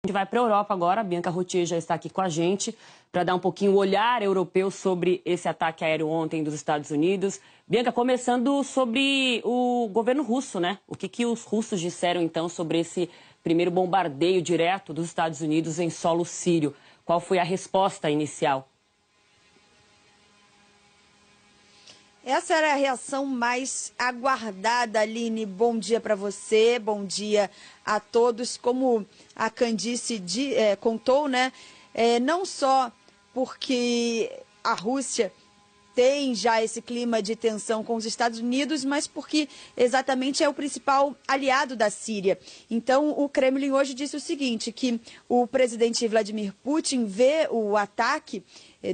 A gente vai para a Europa agora. A Bianca Routier já está aqui com a gente para dar um pouquinho o olhar europeu sobre esse ataque aéreo ontem dos Estados Unidos. Bianca, começando sobre o governo russo, né? O que os russos disseram, então, sobre esse primeiro bombardeio direto dos Estados Unidos em solo sírio? Qual foi a resposta inicial? Essa era a reação mais aguardada, Aline. Bom dia para você, bom dia a todos. Como a Candice contou, né? Não só porque a Rússia tem já esse clima de tensão com os Estados Unidos, mas porque exatamente é o principal aliado da Síria. Então, o Kremlin hoje disse o seguinte, que o presidente Vladimir Putin vê o ataque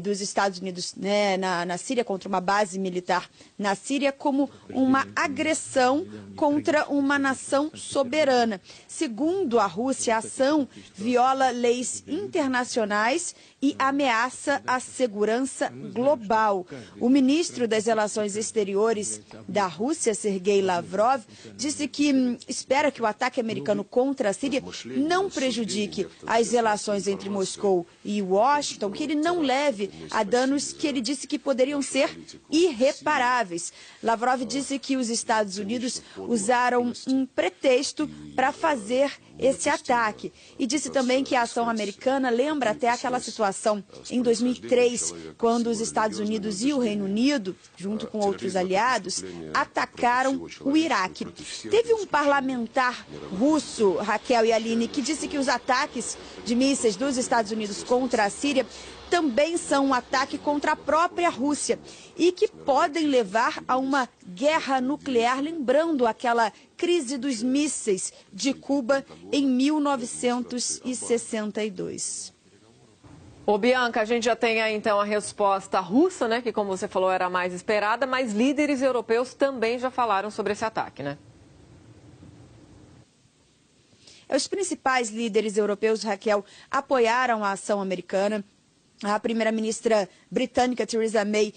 dos Estados Unidos, né, na Síria, contra uma base militar na Síria, como uma agressão contra uma nação soberana. Segundo a Rússia, a ação viola leis internacionais e ameaça a segurança global. O ministro das Relações Exteriores da Rússia, Sergei Lavrov, disse que espera que o ataque americano contra a Síria não prejudique as relações entre Moscou e Washington, que ele não leve a danos que ele disse que poderiam ser irreparáveis. Lavrov disse que os Estados Unidos usaram um pretexto para fazer esse ataque. E disse também que a ação americana lembra até aquela situação em 2003, quando os Estados Unidos e o Reino Unido, junto com outros aliados, atacaram o Iraque. Teve um parlamentar russo, Raquel e Aline, que disse que os ataques de mísseis dos Estados Unidos contra a Síria também são um ataque contra a própria Rússia e que podem levar a uma guerra nuclear, lembrando aquela crise dos mísseis de Cuba em 1962. Ô Bianca, a gente já tem aí então a resposta russa, né, que como você falou era a mais esperada, mas líderes europeus também já falaram sobre esse ataque, né? Os principais líderes europeus, Raquel, apoiaram a ação americana. A primeira-ministra britânica, Theresa May,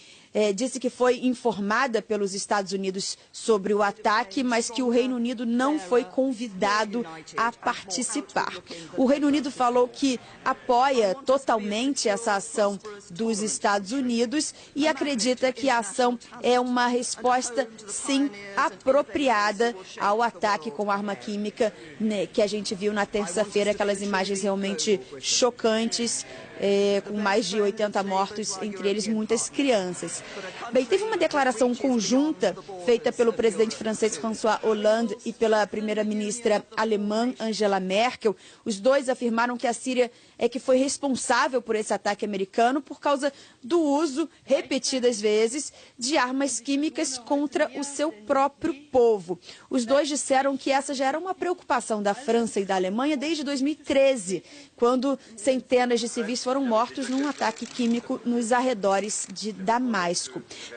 disse que foi informada pelos Estados Unidos sobre o ataque, mas que o Reino Unido não foi convidado a participar. O Reino Unido falou que apoia totalmente essa ação dos Estados Unidos e acredita que a ação é uma resposta, sim, apropriada ao ataque com arma química, né, que a gente viu na terça-feira, aquelas imagens realmente chocantes, com mais de 80 mortos, entre eles muitas crianças. Bem, teve uma declaração conjunta feita pelo presidente francês François Hollande e pela primeira-ministra alemã Angela Merkel. Os dois afirmaram que a Síria é que foi responsável por esse ataque americano por causa do uso, repetidas vezes, de armas químicas contra o seu próprio povo. Os dois disseram que essa já era uma preocupação da França e da Alemanha desde 2013, quando centenas de civis foram mortos num ataque químico nos arredores de Damasco.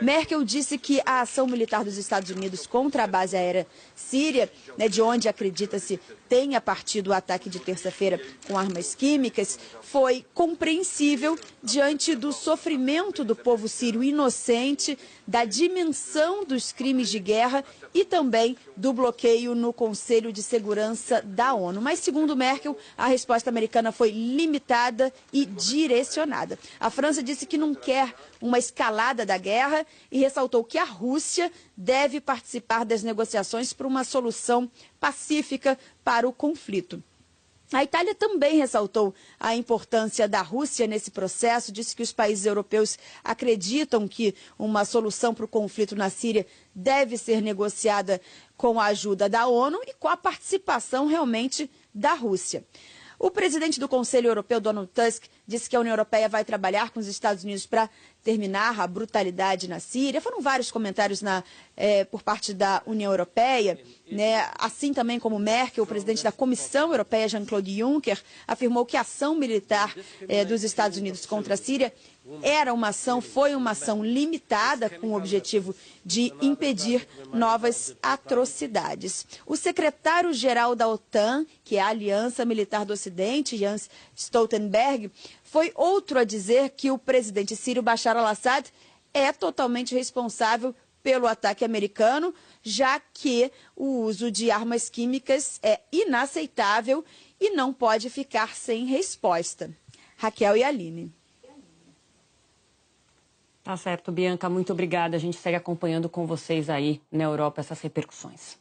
Merkel disse que a ação militar dos Estados Unidos contra a base aérea síria, né, de onde acredita-se tenha partido o ataque de terça-feira com armas químicas, foi compreensível diante do sofrimento do povo sírio inocente, da dimensão dos crimes de guerra e também do bloqueio no Conselho de Segurança da ONU. Mas, segundo Merkel, a resposta americana foi limitada e direcionada. A França disse que não quer uma escalada da guerra e ressaltou que a Rússia deve participar das negociações para uma solução pacífica para o conflito. A Itália também ressaltou a importância da Rússia nesse processo, disse que os países europeus acreditam que uma solução para o conflito na Síria deve ser negociada com a ajuda da ONU e com a participação realmente da Rússia. O presidente do Conselho Europeu, Donald Tusk, disse que a União Europeia vai trabalhar com os Estados Unidos para terminar a brutalidade na Síria. Foram vários comentários por parte da União Europeia, né? Assim também como Merkel, o presidente da Comissão Europeia, Jean-Claude Juncker, afirmou que a ação militar dos Estados Unidos contra a Síria foi uma ação limitada com o objetivo de impedir novas atrocidades. O secretário-geral da OTAN, que é a Aliança Militar do Ocidente, Jens Stoltenberg, foi outro a dizer que o presidente sírio Bashar al-Assad é totalmente responsável pelo ataque americano, já que o uso de armas químicas é inaceitável e não pode ficar sem resposta. Raquel e Aline. Tá certo, Bianca, muito obrigada. A gente segue acompanhando com vocês aí na Europa essas repercussões.